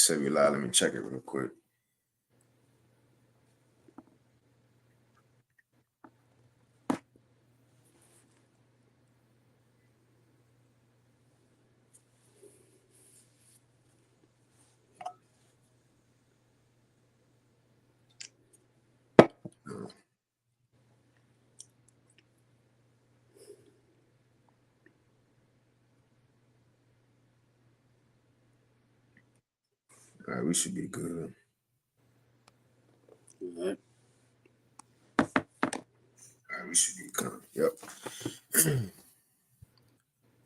Say we live. Let me check it real quick. All right, we should be good. All right. All right, we should be good. Yep.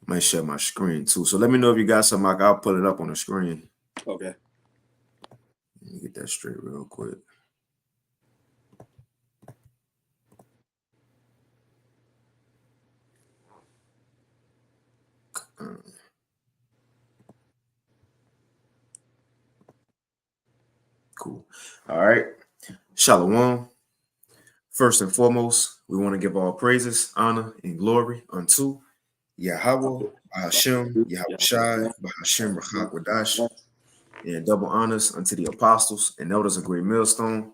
Might share my screen too. So let me know if you got something. I'll put it up on the screen. Okay. Let me get that straight real quick. Cool. All right. Shalom. First and foremost, we want to give all praises, honor, and glory unto Yahweh, Hashem, Yahushai, Hashem, Rachak, Wadash, and double honors unto the apostles and elders of Great Millstone,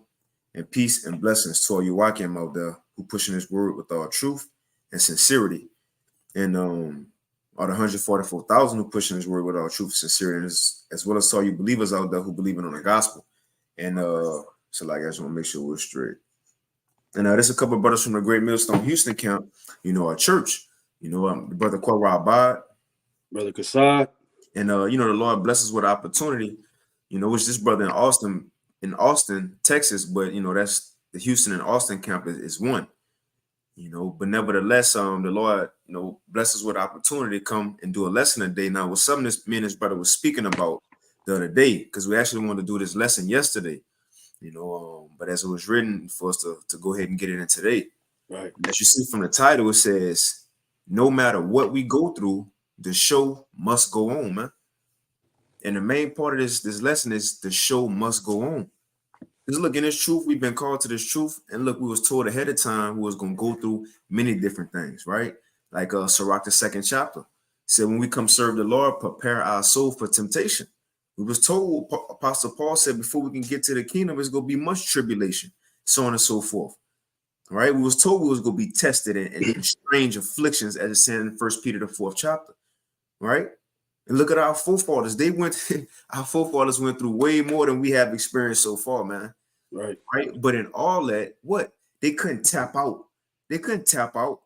and peace and blessings to all you Wakim out there who pushing this word with all truth and sincerity, and all the 144,000 who pushing this word with all truth and sincerity, as well as to all you believers out there who believe in the gospel. And so like I just want to make sure we're straight. And there's a couple of brothers from the Great Millstone Houston camp, our church, Brother Kwara Abad, Brother Kassad. And the Lord blesses with opportunity, which this brother in Austin, Texas, but that's the Houston and Austin camp is one, but nevertheless, the Lord, blesses with opportunity to come and do a lesson a day. Now, with something this me and his brother was speaking about the other day, because we actually wanted to do this lesson yesterday, but as it was written for us to go ahead and get it in today. Right. As you see from the title, it says, no matter what we go through, the show must go on, man. And the main part of this lesson is the show must go on. Because look, in this truth, we've been called to this truth. And look, we was told ahead of time we was going to go through many different things, right? Like Sirach, the 2nd chapter, said, when we come serve the Lord, prepare our soul for temptation. We was told, Apostle Paul said, before we can get to the kingdom, it's going to be much tribulation, so on and so forth. All right, we was told we was going to be tested in strange afflictions, as it's said in 1 Peter, the 4th chapter, right? And look at our forefathers. Our forefathers went through way more than we have experienced so far, man. Right. But in all that, they couldn't tap out. They couldn't tap out,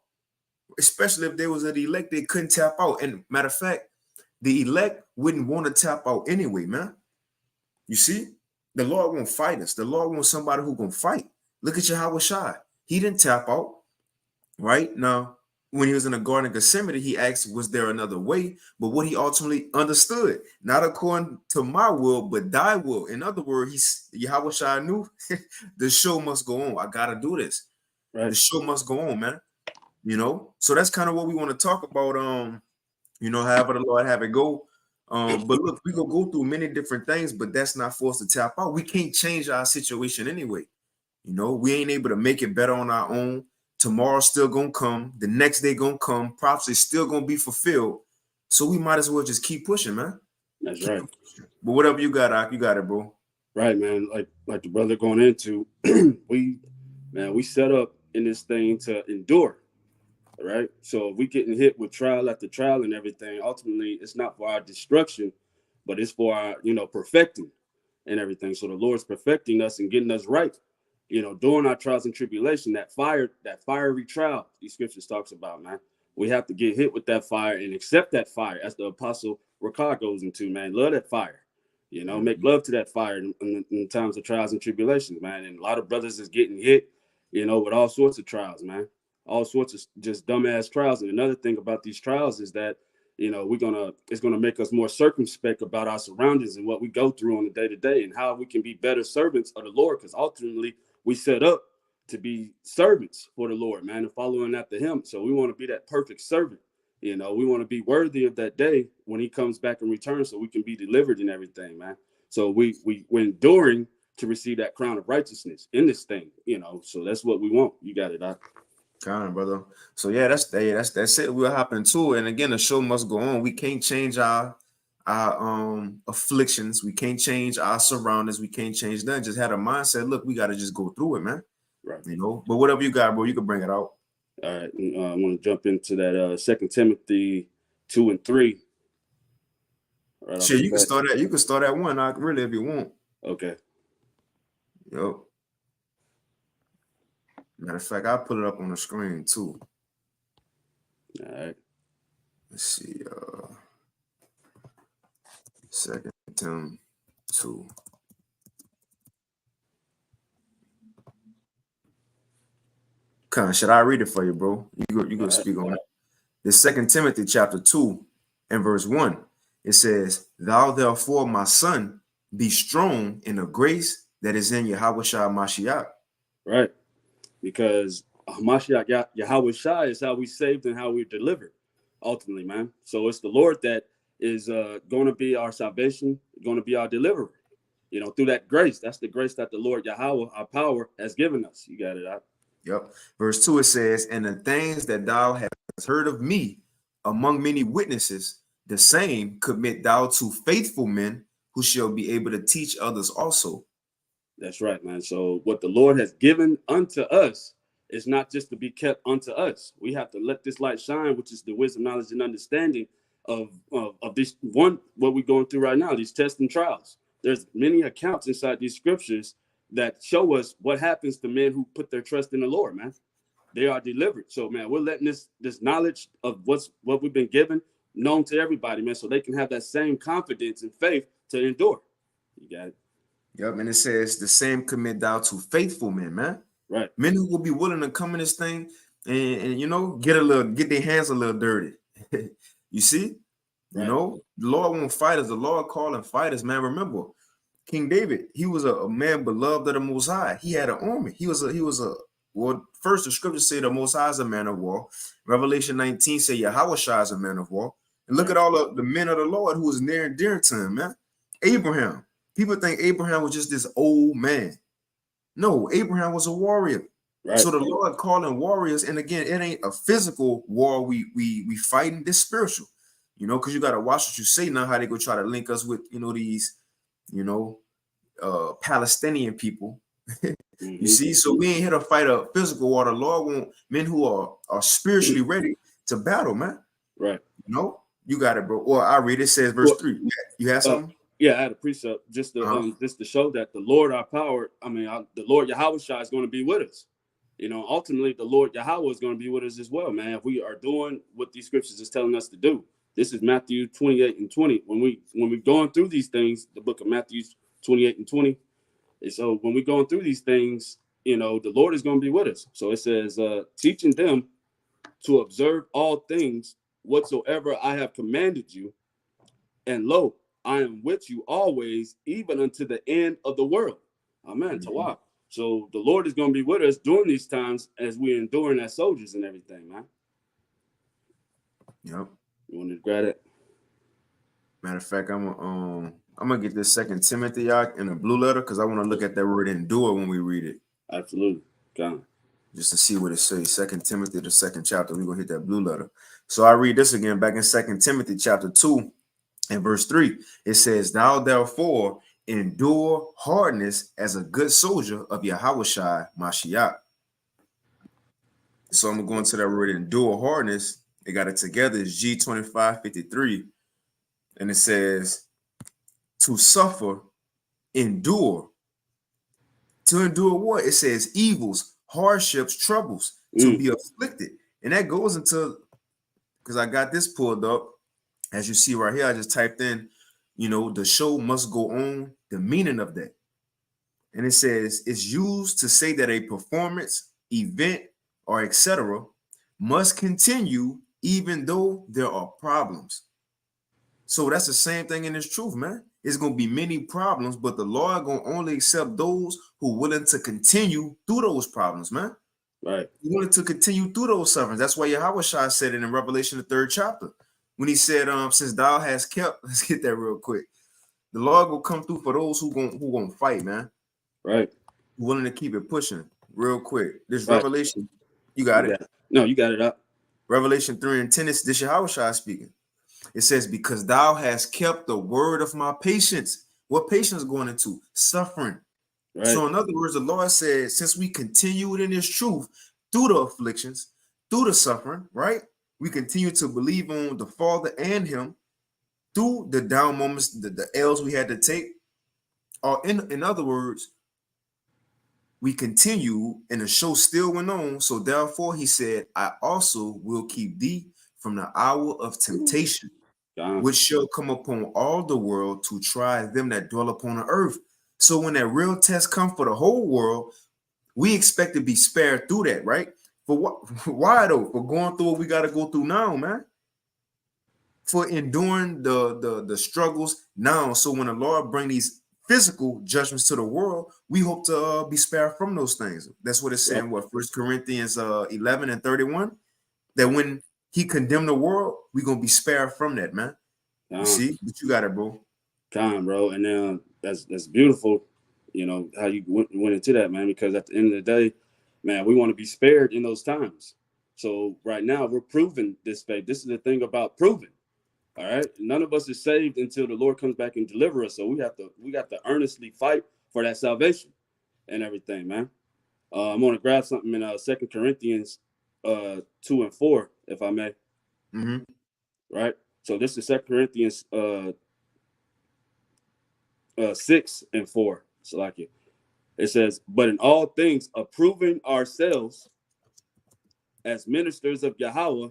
especially if there was an elect. They couldn't tap out. And matter of fact, the elect wouldn't want to tap out anyway, man. You see, the Lord won't fight us. The Lord wants somebody who gonna fight. Look at Yahushua. He didn't tap out, right? Now, when he was in the Garden of Gethsemane, he asked, was there another way? But what he ultimately understood, not according to my will, but thy will. In other words, Yahushua knew the show must go on. I got to do this. Right. The show must go on, man. So that's kind of what we want to talk about. However the Lord have it go. But look, we gonna go through many different things, but that's not for us to tap out. We can't change our situation anyway. We ain't able to make it better on our own. Tomorrow's still gonna come. The next day gonna come. Prophecy still gonna be fulfilled. So we might as well just keep pushing, man. That's right. But whatever you got, Ak, you got it, bro. Right, man. Like the brother going into, we set up in this thing to endure. Right. So if we getting hit with trial after trial and everything, ultimately it's not for our destruction, but it's for our, perfecting and everything. So the Lord's perfecting us and getting us right. During our trials and tribulation, that fiery trial, these scriptures talks about, man. We have to get hit with that fire and accept that fire, as the apostle Rakah goes into, man. Love that fire. Make love to that fire in times of trials and tribulations, man. And a lot of brothers is getting hit, with all sorts of trials, man. All sorts of just dumbass trials. And another thing about these trials is that, it's gonna make us more circumspect about our surroundings and what we go through on a day-to-day and how we can be better servants of the Lord, because ultimately we set up to be servants for the Lord, man, and following after him. So we want to be that perfect servant. We want to be worthy of that day when he comes back and returns, so we can be delivered and everything, man. So we're enduring to receive that crown of righteousness in this thing, so that's what we want. You got it, Doc. Kind of, brother. So yeah, that's it. We'll hop into it. And again, the show must go on. We can't change our our afflictions. We can't change our surroundings. We can't change nothing. Just had a mindset. Look, we got to just go through it, man. Right. You know. But whatever you got, bro, you can bring it out. All right. I want to jump into that 2 Timothy 2 and 3. Right Sure, you can start at. You can start at 1. Really, if you want. Okay. Yep. Matter of fact, I'll put it up on the screen too. All right. Let's see. 2 Timothy 2. Should I read it for you, bro? You go speak on it. The 2 Timothy chapter 2 and verse 1. It says, "Thou therefore, my son, be strong in the grace that is in Yahushua Mashiach." Right. Because Mashiach Yahushua is how we saved and how we delivered, ultimately, man. So it's the Lord that is going to be our salvation, going to be our deliverer. You know, through that grace. That's the grace that the Lord Yahweh, our power, has given us. You got it out. Yep. Verse 2, it says, "And the things that thou hast heard of me among many witnesses, the same commit thou to faithful men who shall be able to teach others also." That's right, man. So what the Lord has given unto us is not just to be kept unto us. We have to let this light shine, which is the wisdom, knowledge, and understanding of this one, what we're going through right now, these tests and trials. There's many accounts inside these scriptures that show us what happens to men who put their trust in the Lord, man. They are delivered. So, man, we're letting this knowledge of what we've been given known to everybody, man, so they can have that same confidence and faith to endure. You got it. Yep. And it says, "The same commit thou to faithful men," man. Right. Men who will be willing to come in this thing and you know, get their hands a little dirty. You see? Right. You know, the Lord won't fight us. The Lord calling fighters, man. Remember, King David, he was a man beloved of the Most High. He had an army. Well, first the scriptures say the Most High is a man of war. Revelation 19 say Yahushua is a man of war. And look at all the men of the Lord who was near and dear to him, man. Abraham. People think Abraham was just this old man. No, Abraham was a warrior. Right. So the Lord calling warriors, and again, it ain't a physical war we fighting, this spiritual, you know, because you got to watch what you say now, how they go try to link us with, you know, these, you know, Palestinian people. You see, so we ain't here to fight a physical war. The Lord want men who are spiritually ready to battle, man. Right. You know, you got it, bro. Or I read it says verse 3. You have something? Yeah, I had a precept just to show that the Lord, our power, the Lord Yahushua is going to be with us. You know, ultimately, the Lord Yahweh is going to be with us as well, man. If we are doing what these scriptures is telling us to do. This is Matthew 28 and 20. When we're going through these things, the book of Matthew 28 and 20. And so when we're going through these things, you know, the Lord is going to be with us. So it says, teaching them to observe all things whatsoever I have commanded you. And lo, I am with you always, even unto the end of the world. Amen. Mm-hmm. Tawaf. So the Lord is going to be with us during these times as we're enduring as soldiers and everything, man. Yep. You want to grab it? Matter of fact, I'm gonna get this 2 Timothy in a blue letter because I want to look at that word endure when we read it. Absolutely. Come. Just to see what it says. 2 Timothy, the 2nd chapter. We're gonna hit that blue letter. So I read this again back in 2 Timothy chapter 2 and verse 3. It says, "Thou therefore endure hardness as a good soldier of Yahushua Mashiach." So I'm gonna go into that word endure hardness. They got it together. It's G2553. And it says, to suffer, endure. To endure what? It says evils, hardships, troubles, to be afflicted. And that goes into, because I got this pulled up. As you see right here, I just typed in, you know, the show must go on, the meaning of that. And it says it's used to say that a performance, event, or etc. must continue even though there are problems. So that's the same thing in this truth, man. It's going to be many problems, but the Lord going to only accept those who are willing to continue through those problems, man. Right. Willing to continue through those sufferings. That's why Yahushua said it in Revelation, the 3rd chapter. When he said, since thou hast kept, let's get that real quick. The Lord will come through for those who gonna fight, man. Right. Willing to keep it pushing real quick. This right. Revelation, you got it? No, you got it up. Revelation 3 and 10, this Yahushua speaking. It says, because thou hast kept the word of my patience. What patience going into? Suffering. Right. So in other words, the Lord said, since we continued in his truth through the afflictions, through the suffering, right? We continue to believe on the Father and him through the down moments, the L's we had to take. Or in other words, we continue and the show still went on. So therefore he said, I also will keep thee from the hour of temptation, which shall come upon all the world to try them that dwell upon the earth. So when that real test comes for the whole world, we expect to be spared through that, right? For what? Why though? For going through what we got to go through now, man. For enduring the struggles now. So when the Lord bring these physical judgments to the world, we hope to be spared from those things. That's what it's saying. What First Corinthians 11:31, that when he condemned the world, we're gonna be spared from that, man. You see, but you got it, bro. Bro, and then that's beautiful. You know how you went into that, man. Because at the end of the day, man, we want to be spared in those times. So right now we're proving this faith. This is the thing about proving. All right, none of us is saved until the Lord comes back and deliver us. So we got to earnestly fight for that salvation and everything, man. I'm gonna grab something in 2 Corinthians 2:4, if I may. Mm-hmm. Right. So this is 2 Corinthians 6:4. So like it says, but in all things approving ourselves as ministers of Yahweh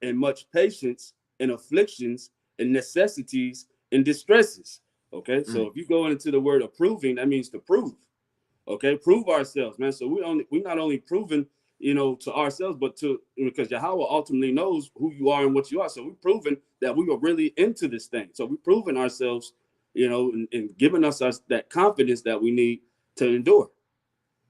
in much patience in afflictions and necessities and distresses. Okay, so if you go into the word approving, that means to prove. Okay, prove ourselves, man. So we not only proven, to ourselves, but to, because Yahweh ultimately knows who you are and what you are. So we're proving that we are really into this thing. So we're proving ourselves, and giving us that confidence that we need to endure.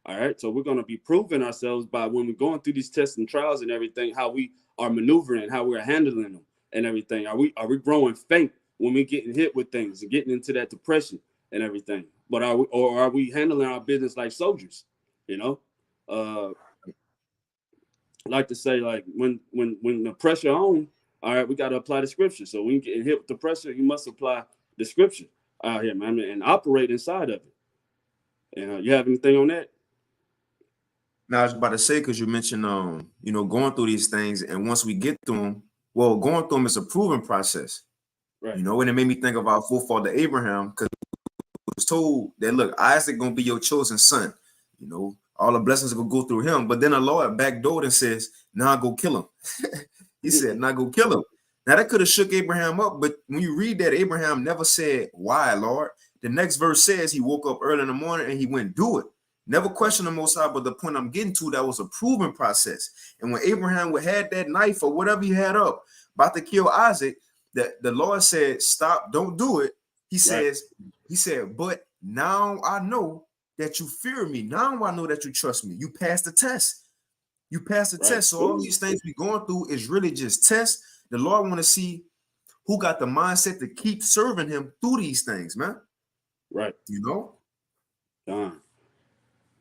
All right. So we're going to be proving ourselves by when we're going through these tests and trials and everything, how we are maneuvering, how we're handling them and everything. Are we growing faint when we're getting hit with things and getting into that depression and everything? But are we handling our business like soldiers? I like to say, like, when the pressure on, all right, we got to apply the scripture. So when you get hit with the pressure, you must apply the scripture out here, man, and operate inside of it. And you have anything on that? Now I was about to say, because you mentioned going through these things, and once we get through them, well, going through them is a proven process. Right. And it made me think of our forefather Abraham, because he was told that, look, Isaac gonna be your chosen son. All the blessings are gonna go through him. But then the Lord backdoored and says, "Now go kill him." He said, "Now go kill him." Now that could have shook Abraham up, but when you read that, Abraham never said, "Why, Lord?" The next verse says he woke up early in the morning and he went do it. Never questioned the Most High, but the point I'm getting to, that was a proven process. And when Abraham had that knife or whatever he had up, about to kill Isaac, the Lord said, "Stop, don't do it." He says, "But now I know that you fear me. Now I know that you trust me. You passed the test. You passed the test." So all these things we're going through is really just tests. The Lord want to see who got the mindset to keep serving him through these things, man. Right. All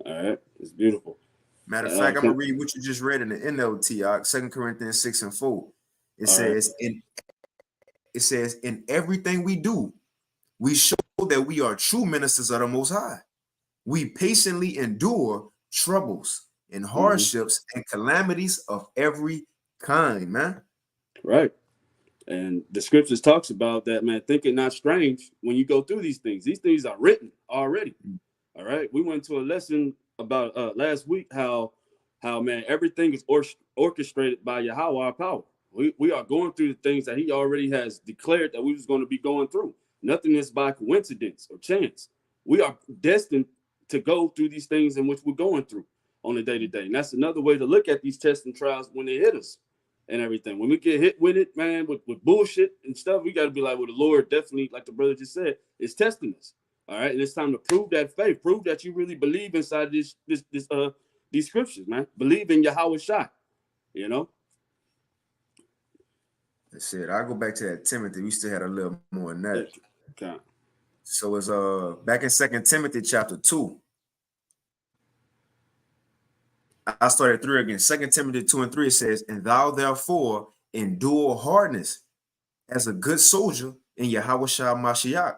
right. It's beautiful. Matter of fact, I'm going to read what you just read in the NLT, 2 Corinthians 6:4. It says, in everything we do, we show that we are true ministers of the Most High. We patiently endure troubles and hardships and calamities of every kind, man. Right. And the scriptures talks about that, man. Think it not strange when you go through these things. These things are written already. All right. We went to a lesson about last week how man, everything is orchestrated by Yahweh, our power. We are going through the things that he already has declared that we was going to be going through. Nothing is by coincidence or chance. We are destined to go through these things in which we're going through on a day-to-day. And that's another way to look at these tests and trials when they hit us and everything. When we get hit with it, man, with bullshit and stuff, we got to be like, well, the Lord definitely, like the brother just said, is testing us. All right. And it's time to prove that faith, prove that you really believe inside these scriptures, man. Believe in Yahweh Shai, That's it. I'll go back to that Timothy. We still had a little more than that. Okay. So it's back in 2 Timothy chapter 2. I started 3 again. 2 Timothy 2:3 says, and thou therefore endure hardness as a good soldier in Yahweh Shah Mashiach.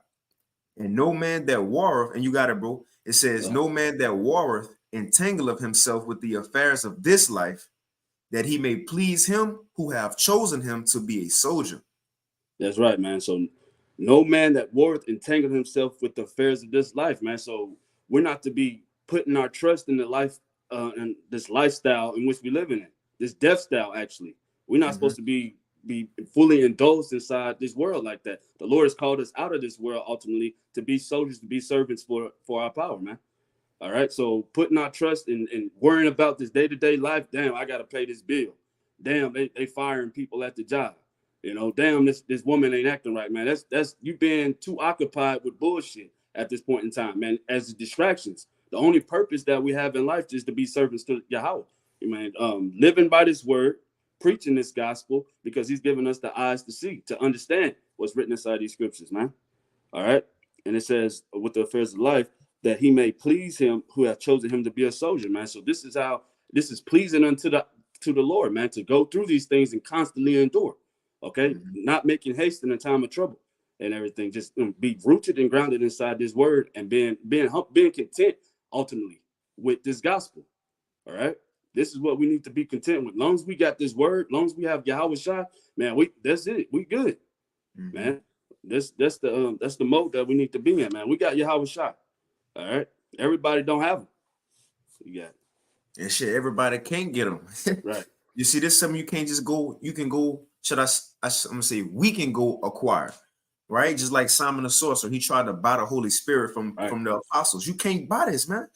And no man that warreth, and you got it, bro. It says, no man that warreth entangleth himself with the affairs of this life, that he may please him who have chosen him to be a soldier. That's right, man. So no man that warreth entangled himself with the affairs of this life, man. So we're not to be putting our trust in the life and this lifestyle in which we live in, this death style. Actually, we're not supposed to be fully indulged inside this world like that. The Lord has called us out of this world ultimately to be soldiers, to be servants for our power, man. All right. So putting our trust in worrying about this day-to-day life. Damn, I got to pay this bill. Damn, they firing people at the job. You know, damn, this woman ain't acting right, man. That's you being too occupied with bullshit at this point in time, man. As distractions. The only purpose that we have in life is to be servants to Yahweh. Man, living by this word, preaching this gospel, because he's given us the eyes to see, to understand what's written inside these scriptures, man. All right. And it says, with the affairs of life, that he may please him who have chosen him to be a soldier, man. So this is pleasing unto the Lord, man, to go through these things and constantly endure. Okay, not making haste in a time of trouble and everything. Just be rooted and grounded inside this word and being content ultimately with this gospel. All right, this is what we need to be content with. Long as we got this word, long as we have Yahweh Shah, man, that's it. We good, man. That's the mode that we need to be in, man. We got Yahweh Shah. All right, everybody don't have them. You got it. And shit, everybody can't get them. Right. You see, this something you can't just go. You can go. I'm gonna say we can go acquire, right? Just like Simon the sorcerer, he tried to buy the Holy Spirit from the apostles. You can't buy this, man.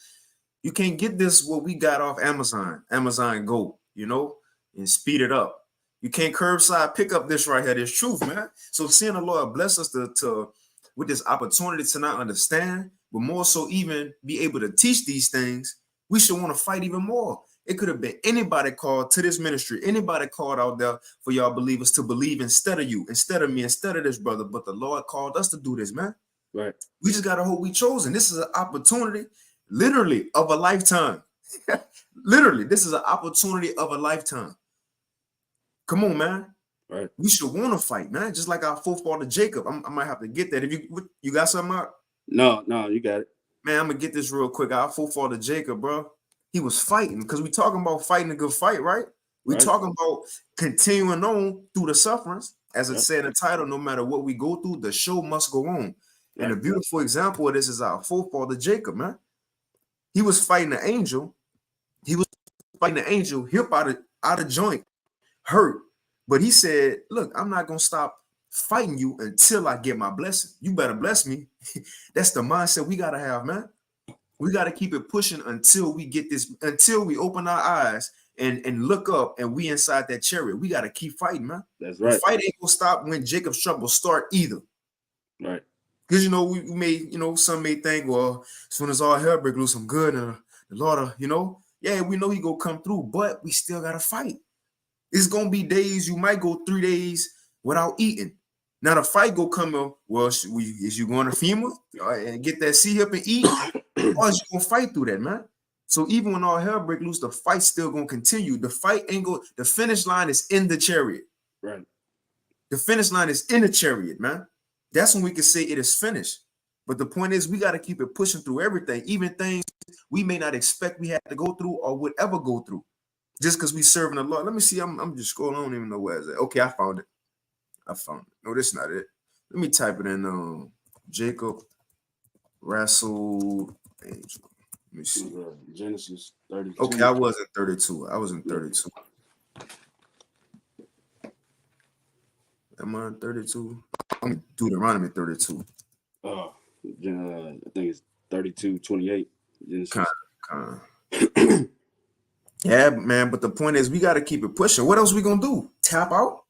You can't get this what we got off Amazon Go, you know, and speed it up. You can't curbside pick up this right here. This truth, man. So seeing the Lord bless us to with this opportunity to not understand, but more so even be able to teach these things, we should want to fight even more. It could have been anybody called to this ministry, anybody called out there for y'all believers to believe instead of you, instead of me, instead of this brother. But the Lord called us to do this, man. Right. We just got to hope we chosen. This is an opportunity, literally, of a lifetime. Literally, this is an opportunity of a lifetime. Come on, man. Right. We should want to fight, man. Just like our forefather Jacob. I might have to get that. If you got something out? No, you got it. Man, I'm gonna get this real quick. Our forefather Jacob, bro. He was fighting because we talking about fighting a good fight, right? We talking about continuing on through the sufferings. As it said in the title, no matter what we go through, the show must go on. And a beautiful example of this is our forefather Jacob, man. He was fighting an angel. He was fighting an angel, hip out of joint, hurt. But he said, look, I'm not gonna stop fighting you until I get my blessing. You better bless me. That's the mindset we gotta have, man. We got to keep it pushing until we get this, until we open our eyes and look up and we inside that chariot. We got to keep fighting, man. That's right. The fight ain't gonna stop when Jacob's trouble start either. Right. Because, you know, we may, you know, some may think, well, as soon as all hell break loose, I'm good. And the Lord, you know, yeah, we know he gonna come through, but we still got to fight. It's going to be days, you might go 3 days without eating. Now the fight go come up, well, is you going to FEMA and get that C-hip and eat? Or is you gonna fight through that, man? So even when all hell break loose, the fight's still gonna continue. The fight ain't go. The finish line is in the chariot. Right. The finish line is in the chariot, man. That's when we can say it is finished. But the point is, we got to keep it pushing through everything, even things we may not expect we had to go through or would ever go through, just because we serving the Lord. Let me see. I'm just scrolling. I don't even know where it's at. Okay, I found it. No, this is not it. Let me type it in. Jacob wrestled angel. Let me see. Genesis 32. Okay, I was in 32. I was in 32. Am I in 32? I'm Deuteronomy 32. I think it's 32:28. Yeah, man. But the point is, we got to keep it pushing. What else we gonna do? Tap out?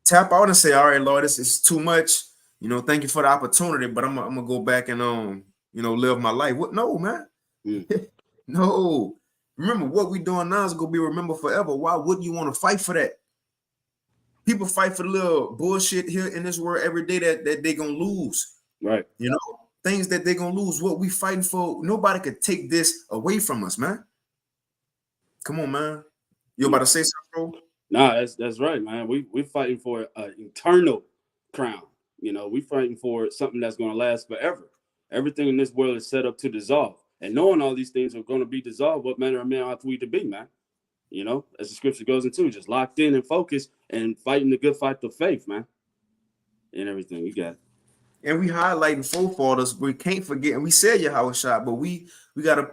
Tap out and say, all right, Lord, this is too much. You know, thank you for the opportunity, but I'm gonna go back and you know, live my life. What? No, man. No. Remember, what we doing now is gonna be remembered forever. Why wouldn't you want to fight for that? People fight for the little bullshit here in this world every day that they gonna lose. Right. You know, things that they gonna lose. What we fighting for, nobody could take this away from us, man. Come on, man. You about to say something, bro? Nah, that's right, man. We're fighting for an eternal crown. You know, we're fighting for something that's going to last forever. Everything in this world is set up to dissolve, and knowing all these things are going to be dissolved, what manner of man ought we to be, man? You know, as the scripture goes into, just locked in and focused and fighting the good fight of faith, man, and everything. You got it. And we highlighting forefathers. We can't forget, and we said Yahweh Shai, but we gotta,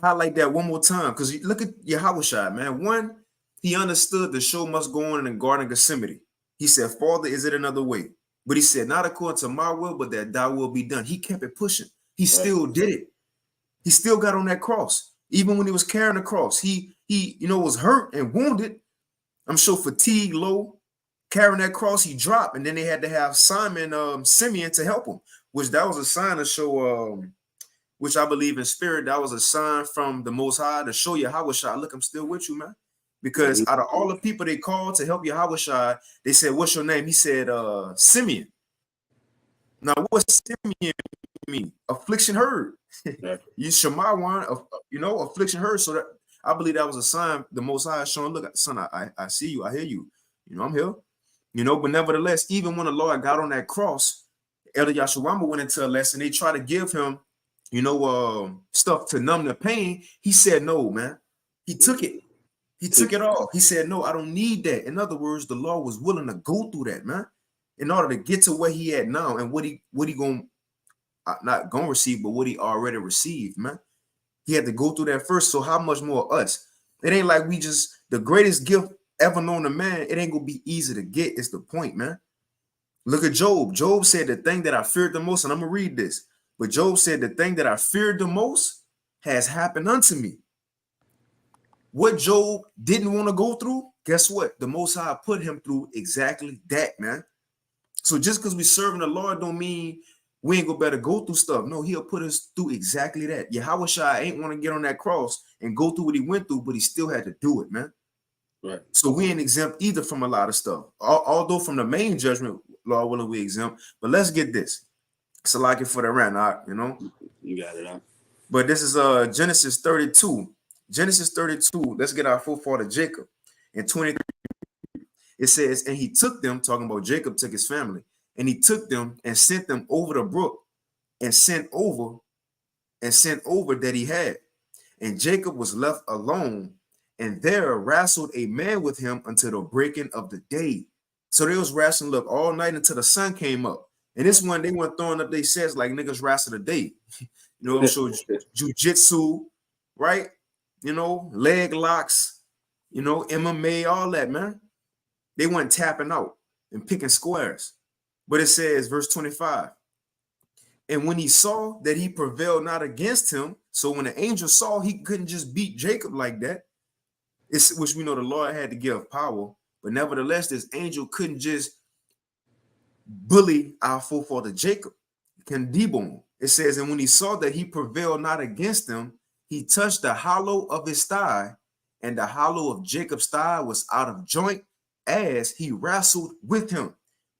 highlight that one more time. Because look at Yahweh Shai, man. One, he understood the show must go on in the Garden of Gethsemane. He said, Father, is it another way? But he said, not according to my will, but that thy will be done. He kept it pushing. He still did it. He still got on that cross. Even when he was carrying the cross, he was hurt and wounded. I'm sure fatigued, low, carrying that cross, he dropped. And then they had to have Simeon to help him, which that was a sign to show, which I believe in spirit, that was a sign from the Most High to show Yahweh Shai, look, I'm still with you, man. Because out of all the people they called to help Yahweh Shai, they said, what's your name? He said, Simeon. Now, what's Simeon mean? Affliction heard. You Shemawan, affliction heard. So that I believe that was a sign the Most High showing, look, son, I see you, I hear you. I'm here. But nevertheless, even when the Lord got on that cross, Elder Yashawama went into a lesson. They tried to give him, stuff to numb the pain. He said, no, man. He took it. He took it all. He said, no, I don't need that. In other words, the Lord was willing to go through that, man, in order to get to where he at now and what he going not going to receive, but what he already received, man. He had to go through that first. So how much more us? It ain't like we just, the greatest gift ever known to man, it ain't going to be easy to get. It's the point, man. Look at Job. Job said the thing that I feared the most, and I'm going to read this. But Job said the thing that I feared the most has happened unto me. What Job didn't want to go through, guess what? The Most High put him through exactly that, man. So just because we serving the Lord don't mean we ain't gonna better go through stuff. No, he'll put us through exactly that. Yahweh Shai ain't want to get on that cross and go through what he went through, but he still had to do it, man. Right. So we ain't exempt either from a lot of stuff. Although from the main judgment, Lord willing, we exempt. But let's get this. It's a like it for the rant, You got it out. But this is Genesis 32. Genesis 32. Let's get our forefather Jacob. In 23, it says, and he took them, talking about Jacob took his family, and he took them and sent them over the brook and sent over that he had. And Jacob was left alone, and there wrestled a man with him until the breaking of the day. So they was wrestling, look, all night until the sun came up. And this one, they went throwing up their sets like niggas wrestle today. I'm sure jujitsu, right? Leg locks, MMA, all that, man. They went tapping out and picking squares. But it says, verse 25, and when he saw that he prevailed not against him, so when the angel saw he couldn't just beat Jacob like that, which we know the Lord had to give power, but nevertheless, this angel couldn't just bully our forefather Jacob, can debone. It says, and when he saw that he prevailed not against him, he touched the hollow of his thigh, and the hollow of Jacob's thigh was out of joint as he wrestled with him.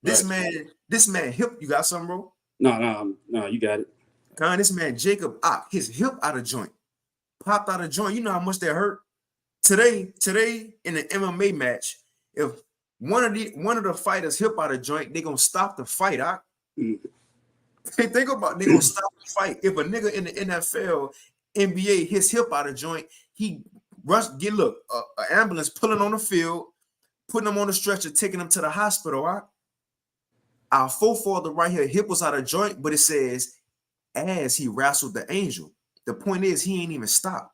This man hip, you got something, bro? No, you got it. This man Jacob, his hip out of joint, popped out of joint. You know how much that hurt. Today in an MMA match, if one of the fighters hip out of joint, they gonna stop the fight. Think about, they gonna stop the fight. If a nigga in the NFL, NBA, his hip out of joint, he an ambulance pulling on the field, putting him on the stretcher, taking him to the hospital. Our forefather right here, hip was out of joint, but it says, as he wrestled the angel. The point is, he ain't even stopped.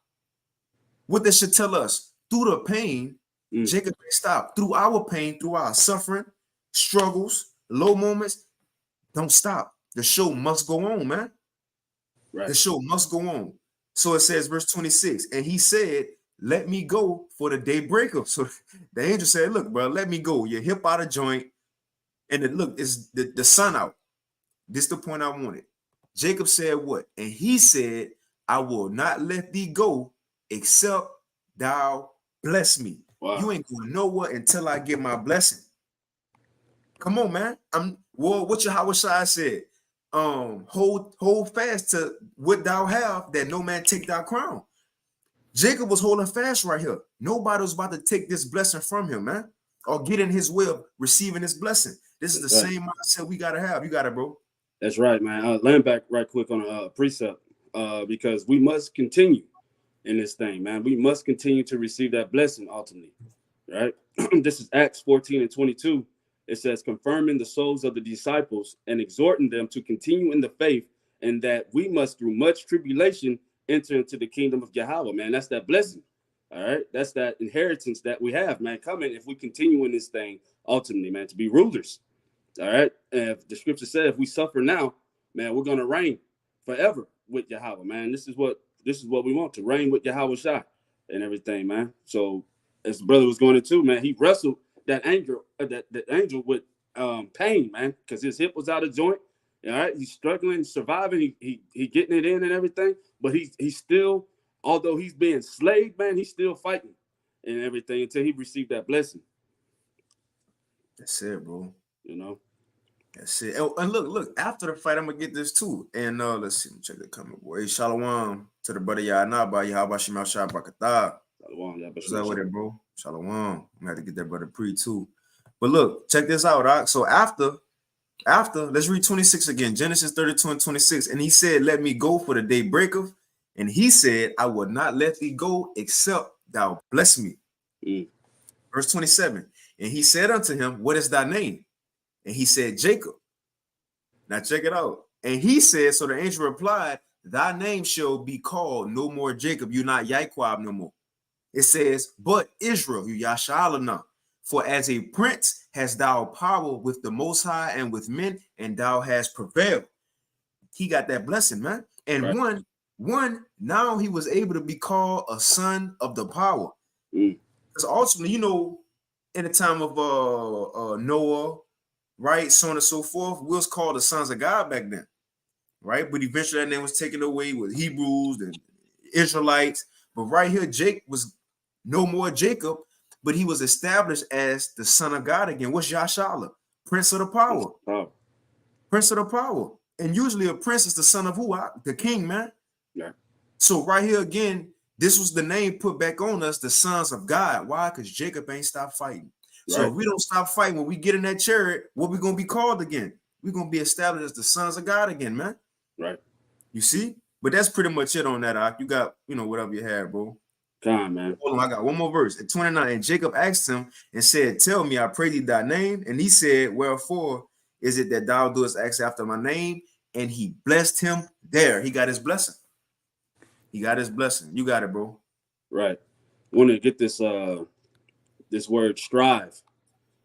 What this should tell us, through the pain, Jacob ain't stopped. Through our pain, through our suffering, struggles, low moments, don't stop. The show must go on, man. Right. The show must go on. So it says, verse 26, and he said, let me go for the day breaketh. So the angel said, look, bro, let me go. Your hip out of joint. And look, it's the sun out. This is the point I wanted. Jacob said what? And he said, I will not let thee go except thou bless me. Wow. You ain't going nowhere until I get my blessing. Come on, man. What Yahweh Shai said. Hold fast to what thou have, that no man take thy crown. Jacob was holding fast right here. Nobody was about to take this blessing from him, man, or get in his way of receiving this blessing. This is the same mindset we got to have. You got it, bro. That's right, man. Land back right quick on a precept because we must continue in this thing, man. We must continue to receive that blessing ultimately, right? This is Acts 14:22. It says, confirming the souls of the disciples and exhorting them to continue in the faith, and that we must, through much tribulation, enter into the kingdom of Yahweh, man. That's that blessing, all right? That's that inheritance that we have, man, coming if we continue in this thing ultimately, man, to be rulers, all right? And if the scripture said if we suffer now, man, we're going to reign forever with Yahweh, man. This is what we want, to reign with Yahweh Shai and everything, man. So as the brother was going into, man, he wrestled that angel with pain, man, because his hip was out of joint. All right, he's struggling, surviving. He getting it in and everything, but he's still, although he's being slayed, man, he's still fighting and everything until he received that blessing. That's it, bro. You know, that's it. And look. After the fight, I'm gonna get this too. And let's see, check the comment, boy. Shalom to the brother Yanaba. Yahweh Shema Shah Bakatah. Shalom, what's that with it, bro? Shalom. I'm gonna have to get that brother pre too. But look, check this out, Doc. So after, let's read 26 again. Genesis 32:26. And he said, let me go, for the day breaketh. And he said, I will not let thee go, except thou bless me. Verse 27. And he said unto him, what is thy name? And he said, Jacob. Now check it out. And he said, so the angel replied, thy name shall be called no more Jacob. You're not Yaquab no more. It says, but Israel, you Yashalana. For as a prince hast thou power with the Most High and with men, and thou hast prevailed. He got that blessing, man. And right. one, now he was able to be called a son of the power. Because ultimately, you know, in the time of Noah, right, so on and so forth, we was called the sons of God back then, right? But eventually that name was taken away with Hebrews and Israelites. But right here, Jake was no more Jacob, but he was established as the son of God again. What's Yashala? Prince of the power. Prince of the power. And usually a prince is the son of who? The king, man. Yeah. So right here again, this was the name put back on us, the sons of God. Why? Because Jacob ain't stopped fighting. Right. So if we don't stop fighting, when we get in that chariot, what we going to be called again? We're going to be established as the sons of God again, man. Right. You see? But that's pretty much it on that. You got, you know, whatever you have, bro. God, man. Hold on, I got one more verse. At 29, and Jacob asked him and said, tell me, I pray thee, thy name. And he said, wherefore is it that thou doest ask after my name? And he blessed him there. He got his blessing. He got his blessing. You got it, bro. Right. Want to get this this word strive,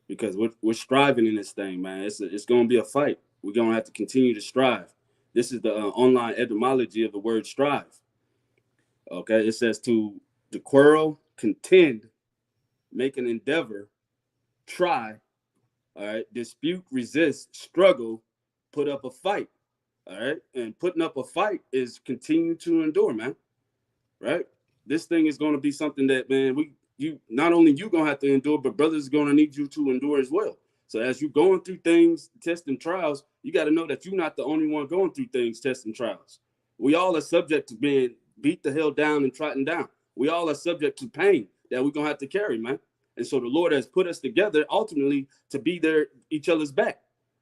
because we're striving in this thing, man. It's going to be a fight. We're going to have to continue to strive. This is the online etymology of the word strive. Okay, it says to quarrel, contend, make an endeavor, try, all right, dispute, resist, struggle, put up a fight, all right? And putting up a fight is continue to endure, man, right? This thing is going to be something that, man, you not only you going to have to endure, but brothers are going to need you to endure as well. So as you're going through things, testing trials, you got to know that you're not the only one going through things, testing trials. We all are subject to being beat the hell down and trodden down. We all are subject to pain that we're going to have to carry, man. And so the Lord has put us together ultimately to be there each other's back.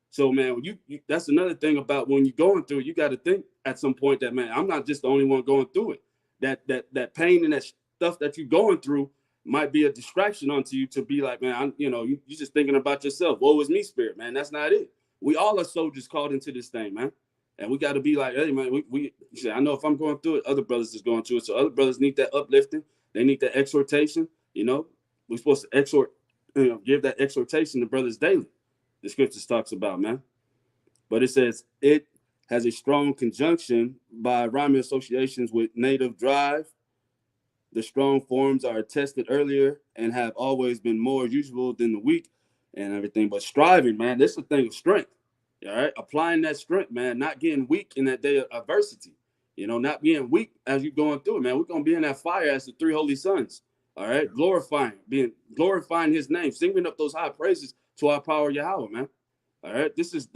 So, man, you that's another thing about when you're going through it, you got to think at some point that, man, I'm not just the only one going through it. That pain and that stuff that you're going through might be a distraction onto you to be like, man, you're just thinking about yourself. Woe is me, spirit, man. That's not it. We all are soldiers called into this thing, man. And we got to be like, hey, man, I know if I'm going through it, other brothers is going through it. So other brothers need that uplifting. They need that exhortation. You know, we're supposed to give that exhortation to brothers daily. The scriptures talks about, man. But it says it has a strong conjunction by rhyming associations with native drive. The strong forms are attested earlier and have always been more usual than the weak and everything. But striving, man, this is a thing of strength. All right, applying that strength, man, not getting weak in that day of adversity, not being weak as you're going through it, man. We're going to be in that fire as the three holy sons. All right, glorifying his name, singing up those high praises to our power Yahweh, man. All right, this is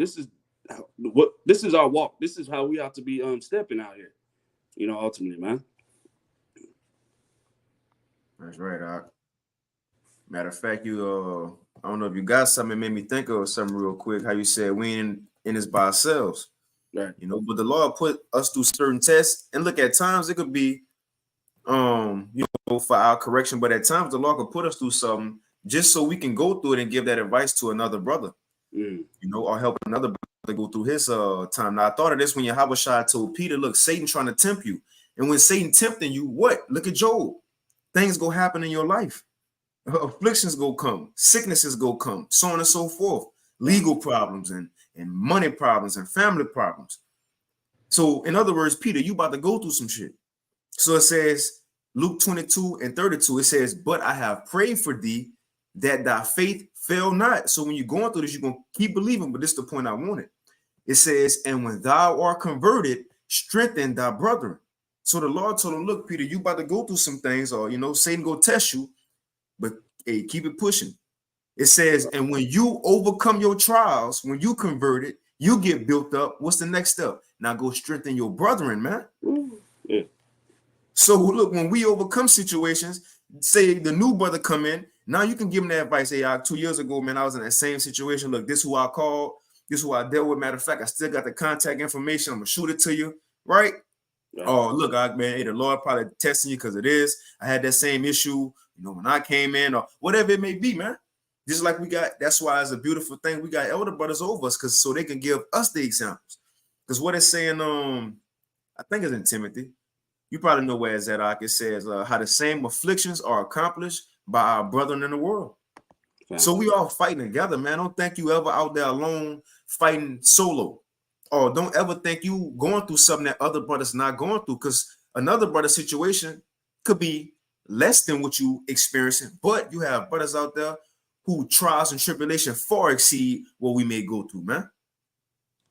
our walk. This is how we have to be stepping out here, ultimately, man. That's right, Doc. Matter of fact, I don't know if you got something that made me think of something real quick. How you said we ain't in this by ourselves, Right. but the Lord put us through certain tests, and look, at times it could be, for our correction, but at times the Lord could put us through something just so we can go through it and give that advice to another brother, or help another brother go through his time. Now, I thought of this when Yahweh told Peter, look, Satan trying to tempt you. And when Satan tempting you, what? Look at Job. Things go happen in your life. Afflictions go come, sicknesses go come, so on and so forth, legal problems and money problems and family problems. So in other words, Peter, you about to go through some shit. So it says, Luke 22:32, it says, but I have prayed for thee that thy faith fail not. So when you're going through this, you're going to keep believing, but this is the point I wanted. It says, and when thou art converted, strengthen thy brethren. So the Lord told him, look, Peter, you about to go through some things, or Satan go test you, but hey, keep it pushing. It says, and when you overcome your trials, when you converted, you get built up. What's the next step? Now go strengthen your brethren, man. Yeah. So look, when we overcome situations, say the new brother come in, now you can give him that advice. Hey, 2 years ago, man, I was in that same situation. Look, this is who I called. This is who I dealt with. Matter of fact, I still got the contact information. I'm gonna shoot it to you, right? Oh, look, man, hey, the Lord probably testing you because it is. I had that same issue, when I came in, or whatever it may be, man. Just like that's why it's a beautiful thing. We got elder brothers over us, so they can give us the examples. Because what it's saying, I think it's in Timothy. You probably know where it's at, Ak. It says how the same afflictions are accomplished by our brethren in the world. Okay. So we all fighting together, man. Don't think you ever out there alone fighting solo. Or don't ever think you going through something that other brothers not going through, because another brother's situation could be less than what you experiencing, but you have brothers out there who trials and tribulation far exceed what we may go through, man.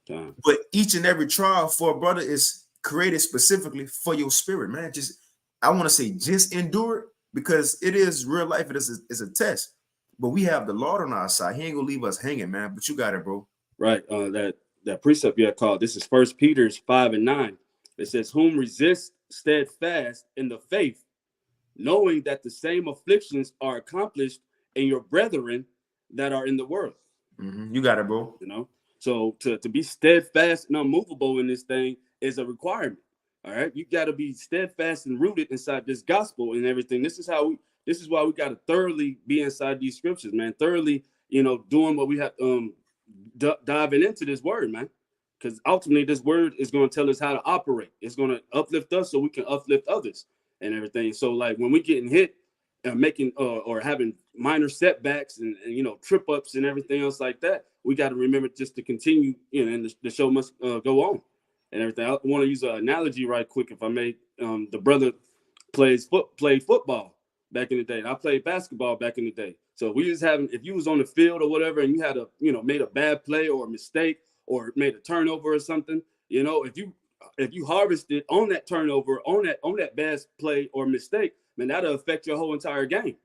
Damn. But each and every trial for a brother is created specifically for your spirit, man. I want to say just endure it, because it is real life. It is a test, but we have the Lord on our side. He ain't gonna leave us hanging, man. But you got it, bro. Right. That precept you had called, this is 1 Peter 5:9. It says, whom resist steadfast in the faith, knowing that the same afflictions are accomplished in your brethren that are in the world. Mm-hmm. You got it, bro. So to be steadfast and unmovable in this thing is a requirement. All right. You got to be steadfast and rooted inside this gospel and everything. This is why we got to thoroughly be inside these scriptures, man. Thoroughly, doing what we have, diving into this word, man, because ultimately this word is going to tell us how to operate. It's going to uplift us so we can uplift others and everything. So like when we getting hit and making or having minor setbacks and trip ups and everything else like that, we got to remember just to continue, and the show must go on and everything. I want to use an analogy right quick, if I may. The brother played football back in the day. I played basketball back in the day. So if you was on the field or whatever, and you had made a bad play or a mistake or made a turnover or something, if you harvested on that turnover, on that bad play or mistake, man, that'll affect your whole entire game,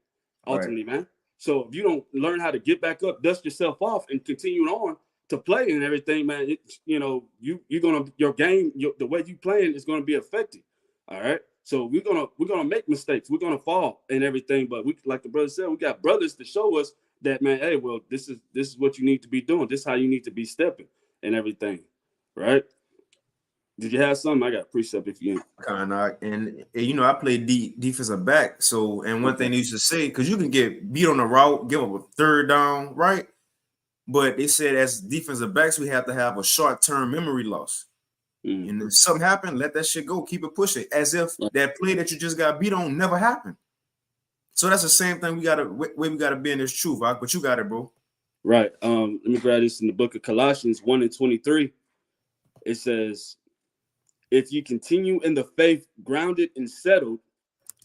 ultimately, right, man. So if you don't learn how to get back up, dust yourself off, and continue on to play and everything, man, your game, the way you playing is gonna be affected. All right. So we're gonna make mistakes. We're gonna fall and everything, but we, like the brother said, we got brothers to show us that, man. Hey, well, this is what you need to be doing. This is how you need to be stepping and everything, right? Did you have something? I got a precept if you. Kind of, and I played defensive back. So, and one thing they used to say, because you can get beat on the route, give up a third down, right? But they said as defensive backs, we have to have a short-term memory loss. And if something happened, let that shit go. Keep it pushing, as if that play that you just got beat on never happened. So that's the same thing. We gotta be in this truth, right? But you got it, bro. Right. Let me grab this in the book of Colossians 1:23. It says, if you continue in the faith, grounded and settled,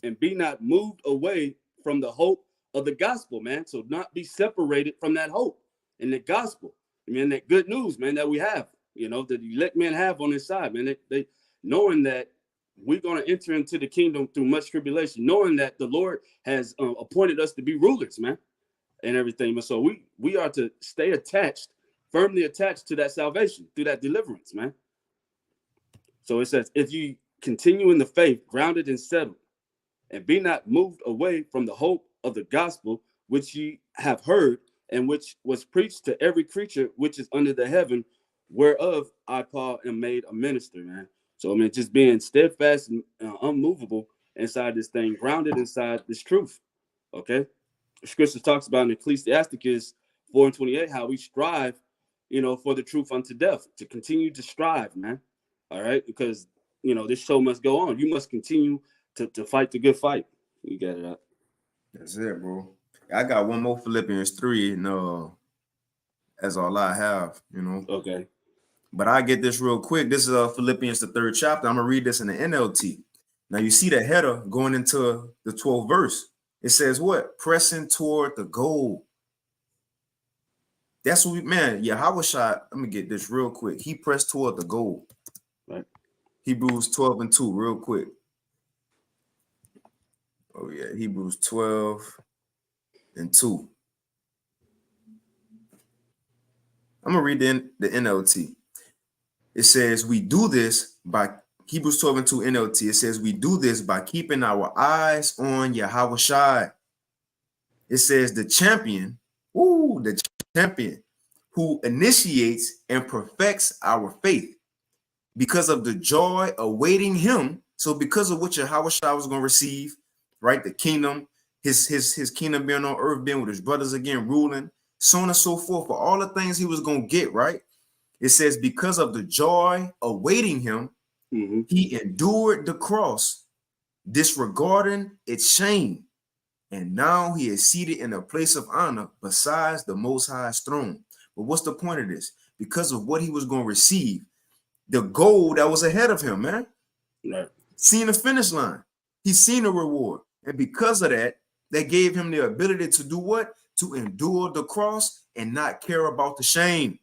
and be not moved away from the hope of the gospel, man. So not be separated from that hope and the gospel. I mean, that good news, man, that we have. That the elect men have on his side, man. They knowing that we're going to enter into the kingdom through much tribulation, knowing that the Lord has appointed us to be rulers, man, and everything. But so we are to stay firmly attached to that salvation, through that deliverance, man. So it says, if you continue in the faith, grounded and settled, and be not moved away from the hope of the gospel which ye have heard, and which was preached to every creature which is under the heaven, whereof I, Paul, am made a minister, man. So, I mean, just being steadfast and unmovable inside this thing, grounded inside this truth. Okay. Scripture talks about in Ecclesiasticus 4:28 how we strive, for the truth unto death, to continue to strive, man. All right. Because, this show must go on. You must continue to fight the good fight. You get it up. That's it, bro. I got one more Philippians 3, and that's all I have, Okay. But I get this real quick. This is Philippians, the 3rd chapter. I'm gonna read this in the NLT. Now you see the header going into the 12th verse. It says what? Pressing toward the goal. That's what Yahweh shot. Let me get this real quick. He pressed toward the goal. Right. Hebrews 12:2, real quick. Oh yeah, Hebrews 12:2. I'm gonna read the NLT. It says we do this by Hebrews 12:2 NLT. It says we do this by keeping our eyes on Yahweh Shai. It says the champion who initiates and perfects our faith, because of the joy awaiting him. So because of what Yahweh Shai was going to receive, right? The kingdom, his kingdom being on earth, being with his brothers again, ruling, so on and so forth, for all the things he was going to get, right? It says, because of the joy awaiting him, he endured the cross, disregarding its shame. And now he is seated in a place of honor besides the Most High's throne. But what's the point of this? Because of what he was going to receive, the goal that was ahead of him, man. Right. Seen the finish line. He's seen a reward. And because of that, they gave him the ability to do what? To endure the cross and not care about the shame.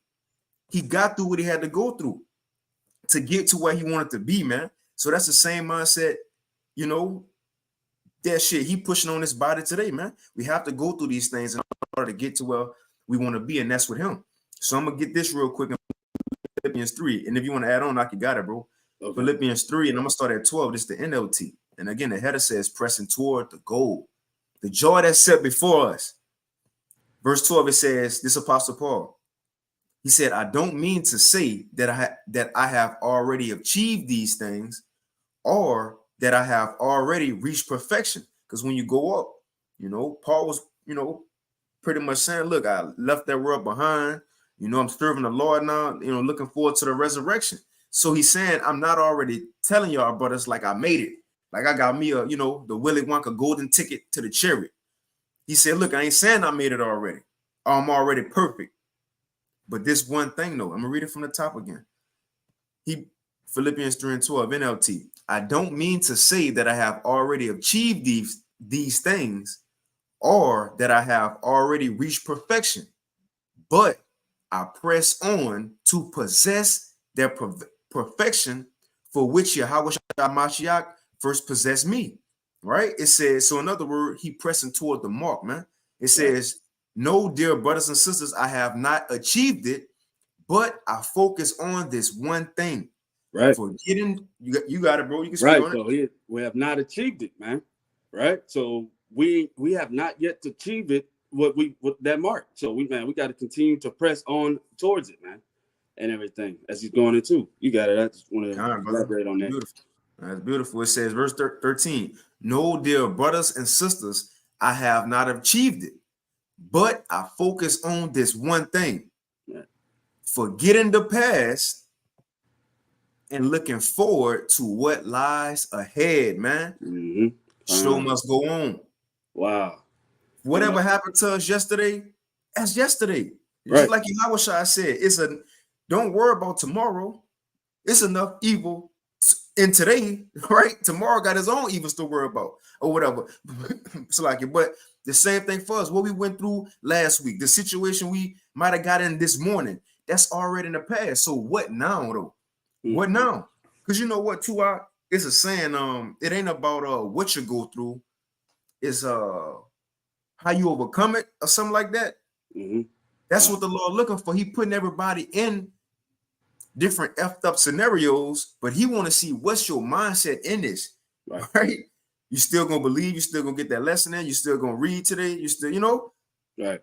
He got through what he had to go through to get to where he wanted to be, man. So that's the same mindset, that shit he pushing on his body today, man. We have to go through these things in order to get to where we want to be, and that's with him. So I'm gonna get this real quick in Philippians 3. And if you want to add on, you got it, bro. Okay. Philippians 3, and I'm gonna start at 12. This is the NLT. And again, the header says pressing toward the goal, the joy that's set before us. Verse 12, it says, this Apostle Paul. He said, I don't mean to say that I have already achieved these things, or that I have already reached perfection. Because when you go up, Paul was, pretty much saying, look, I left that world behind. I'm serving the Lord now, looking forward to the resurrection. So he's saying, I'm not already telling y'all, brothers, like I made it. Like I got me the Willy Wonka golden ticket to the chariot. He said, look, I ain't saying I made it already. I'm already perfect. But this one thing, though, I'm going to read it from the top again. Philippians 3:12 NLT. I don't mean to say that I have already achieved these things, or that I have already reached perfection, but I press on to possess their perfection, for which Yahweh Mashiach first possessed me. Right? It says, so in other words, he pressing toward the mark, man. It says, no, dear brothers and sisters, I have not achieved it, but I focus on this one thing. Right. Forgetting, you got it, bro. You can speak right. on So it. We have not achieved it, man. Right. So we have not yet achieved it. With that mark. So we got to continue to press on towards it, man, and everything as he's going into. You got it. I just want to elaborate on that. Beautiful. That's beautiful. It says, verse 13. No, dear brothers and sisters, I have not achieved it, but I focus on this one thing. Yeah. Forgetting the past and looking forward to what lies ahead, man. Show must go on. Wow. Whatever happened to us yesterday, that's yesterday. Right. Just like Yahweh Shai said, don't worry about tomorrow. It's enough evil in today, right? Tomorrow got his own evils to worry about, or whatever. But the same thing for us. What we went through last week, the situation we might have got in this morning, that's already in the past. So what now, though? What now? Because you know what, too, it's a saying, it ain't about what you go through, it's how you overcome it or something like that. That's what the Lord looking for. He putting everybody in different effed up scenarios, but he want to see what's your mindset in this, right? You still gonna believe, you still gonna get that lesson in, you still gonna read today, you still, Right.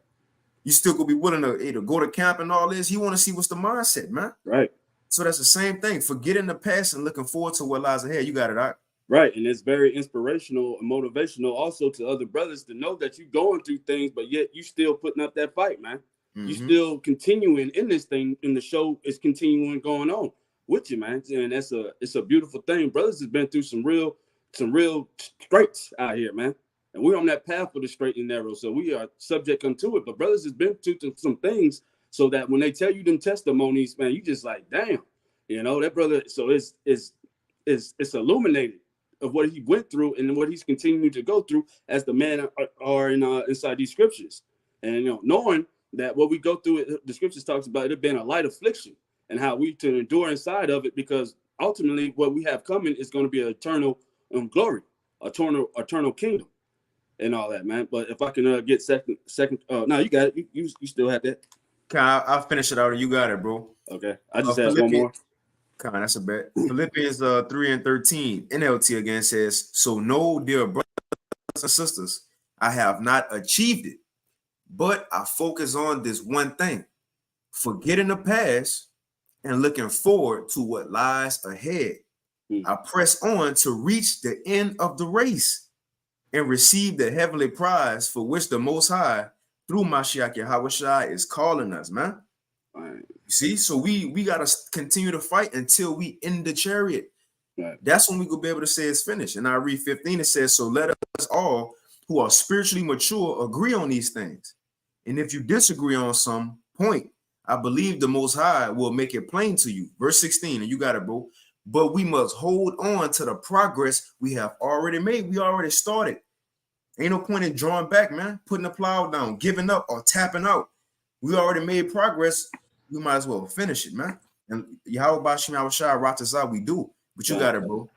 you still gonna be willing to go to camp and all this. He want to see what's the mindset, man. Right. So that's the same thing. Forgetting the past and looking forward to what lies ahead. You got it, all right? Right. And it's very inspirational and motivational also to other brothers to know that you're going through things, but yet you still putting up that fight, man. You still continuing in this thing, and the show is continuing going on with you, man. And it's a beautiful thing. Brothers has been through some real straits out here, man. And we're on that path for the straight and narrow. So we are subject unto it. But brothers has been through some things so that when they tell you them testimonies, man, you just like, damn, that brother. So it's illuminated of what he went through and what he's continuing to go through as the man are inside these scriptures. And knowing that what we go through, the scriptures talks about it being a light affliction and how we to endure inside of it, because ultimately what we have coming is going to be an eternal glory, eternal kingdom and all that, man. But if I can get second, no, you got it. You still have that. I'll finish it out and you got it, bro. Okay. I just have one more. That's a bet. Philippians 3:13, NLT again says, so no, dear brothers and sisters, I have not achieved it, but I focus on this one thing, forgetting the past and looking forward to what lies ahead. I press on to reach the end of the race and receive the heavenly prize for which the Most High, through Mashiach Yahawashi, is calling us, man. Right. You see, so we got to continue to fight until we end the chariot. Right. That's when we will be able to say it's finished. And I read 15, it says, so let us all who are spiritually mature agree on these things. And if you disagree on some point, I believe the Most High will make it plain to you. Verse 16, and you got it, bro. But we must hold on to the progress we have already made. We already started. Ain't no point in drawing back, man. Putting the plow down, giving up, or tapping out. We already made progress. We might as well finish it, man. And Yahweh Bashim Yahushua Ratazah, we do. But you got it, bro.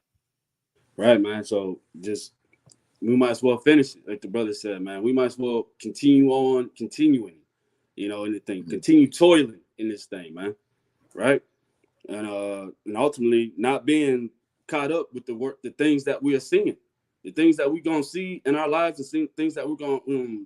Right, man. So we might as well finish it, like the brother said, man. We might as well continuing, in the thing. Continue toiling in this thing, man. Right? And ultimately not being caught up with the things that we are seeing, the things that we're gonna see in our lives, and things that we're gonna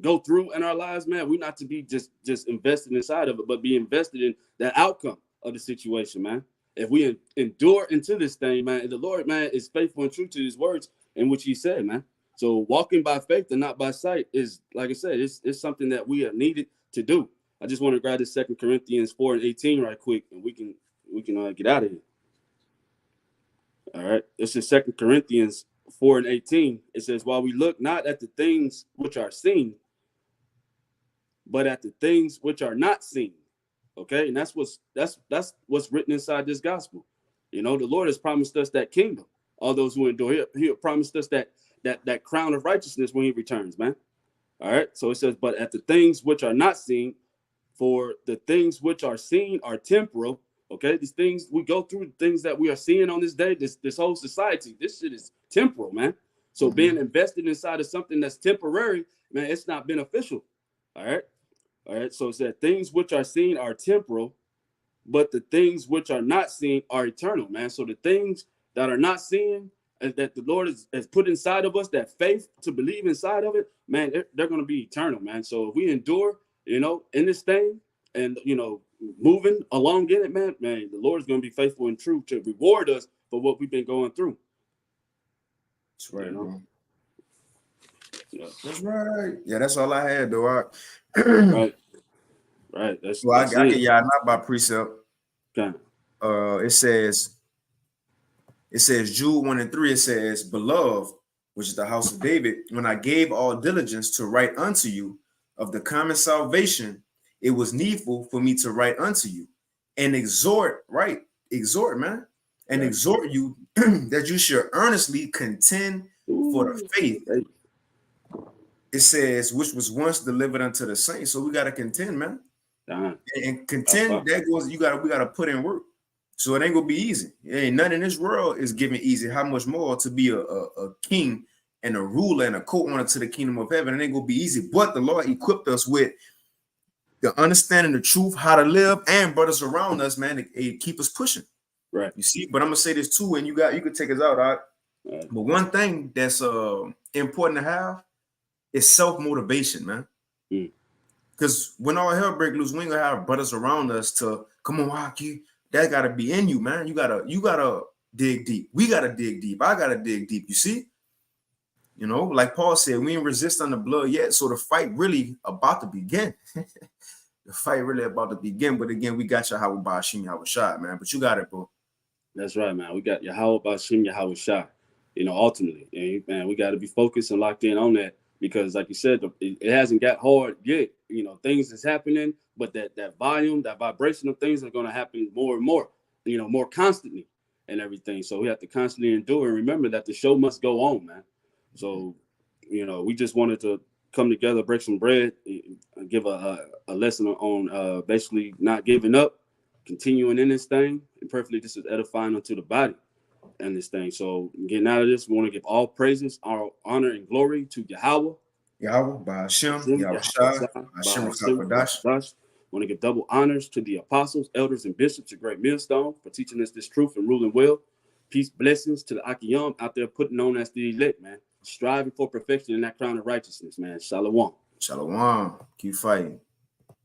go through in our lives, man. We not to be just invested inside of it, but be invested in the outcome of the situation, man. If we endure into this thing, man, the Lord, man, is faithful and true to his words in which he said, man. So walking by faith and not by sight is, like I said, it's something that we are needed to do. I just want to grab this 2 Corinthians 4:18 right quick, and we can get out of here. All right. This is 2 Corinthians 4:18. It says, while we look not at the things which are seen, but at the things which are not seen. Okay. And that's what's written inside this gospel. The Lord has promised us that kingdom. All those who endure, he promised us that crown of righteousness when he returns, man. All right. So it says, but at the things which are not seen, for the things which are seen are temporal. Okay, these things we go through, things that we are seeing on this day, this whole society, this shit is temporal, man. So being invested inside of something that's temporary, man, it's not beneficial. All right. So it said things which are seen are temporal, but the things which are not seen are eternal, man. So the things that are not seen, that the Lord has put inside of us, that faith to believe inside of it, man, they're going to be eternal, man. So if we endure, in this thing, and moving along in it, man, the Lord is going to be faithful and true to reward us for what we've been going through. That's right, bro. Yeah. That's right. Yeah, that's all I had, though. Right. That's I get y'all not by precept. Okay. It says Jude 1:3. It says, beloved, which is the house of David, when I gave all diligence to write unto you of the common salvation, it was needful for me to write unto you and exhort, man, and exhort you that you should earnestly contend for the faith. It says, which was once delivered unto the saints. So we got to contend, man. And contend, that goes, we got to put in work. So it ain't gonna be easy. It ain't nothing in this world is given easy. How much more to be a king and a ruler and a co-owner to the kingdom of heaven? It ain't gonna be easy. But the Lord equipped us with the understanding the truth, how to live, and brothers around us, man, to keep us pushing. Right. You see, but I'm gonna say this too, and you can take us out, all right? But one thing that's important to have is self-motivation, man. Because when all hell breaks loose, we ain't gonna have brothers around us to come on, Aki. That gotta be in you, man. You gotta dig deep. We gotta dig deep. I gotta dig deep. You see? You know, like Paul said, we ain't resist on the blood yet. So the fight really about to begin. The fight really about to begin. But again, we got Yahweh Ba'ashim Yahweh Shai, man. But you got it, bro. That's right, man. We got Yahweh Ba'ashim Yahweh Shai, you know, ultimately. And man, we got to be focused and locked in on that because, like you said, it hasn't got hard yet. You know, things is happening, but that volume, that vibration of things are going to happen more and more, you know, more constantly and everything. So we have to constantly endure and remember that the show must go on, man. So, you know, we just wanted to come together, break some bread, give a lesson on basically not giving up, continuing in this thing, and perfectly this is edifying unto the body and this thing. So getting out of this, we want to give all praises, our honor and glory to Yahweh. Yahweh Ba'ashim Yahweh Shai Ba'ashim Rakakadash. Want to give double honors to the apostles, elders, and bishops of Great Millstone for teaching us this truth and ruling well. Peace, blessings to the Akiyam out there putting on as the elect, man. Striving for perfection in that crown of righteousness, man. Shalom. Shalom. Keep fighting.